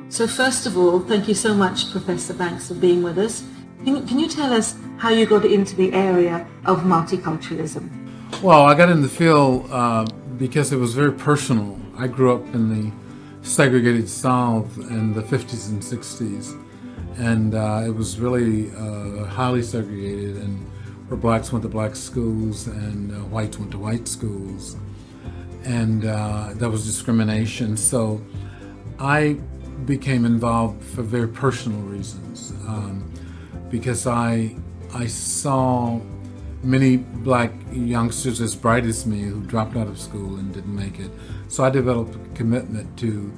So first of all, thank you so much, Professor Banks, for being with us. Can you tell us how you got into the area of multiculturalism? Well, I got in the field because it was very personal. I grew up in the segregated South in the 50s and 60s, and it was really highly segregated, and where blacks went to black schools and whites went to white schools, and there was discrimination. So I became involved for very personal reasons, because I saw many black youngsters as bright as me who dropped out of school and didn't make it. So I developed a commitment to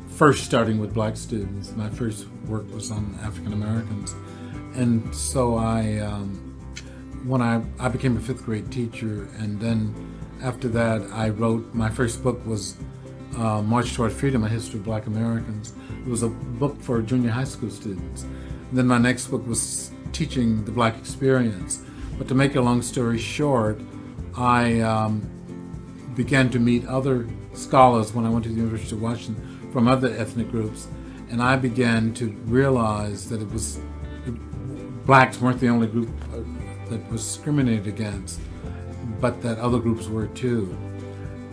first starting with black students. My first work was on African Americans. And so when I became a fifth grade teacher, and then after that I wrote, my first book was March Toward Freedom, A History of Black Americans. It was a book for junior high school students. And then my next book was teaching the black experience. But to make a long story short, I began to meet other scholars when I went to the University of Washington from other ethnic groups, and I began to realize that blacks weren't the only group that was discriminated against, but that other groups were too.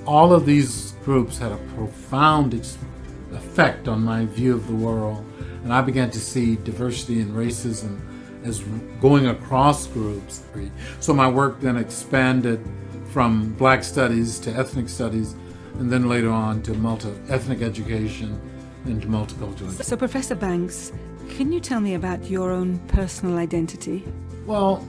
All of these groups had a profound effect on my view of the world, and I began to see diversity and racism as going across groups. So my work then expanded from black studies to ethnic studies, and then later on to multi-ethnic education and to multiculturalism. So Professor Banks, can you tell me about your own personal identity? Well,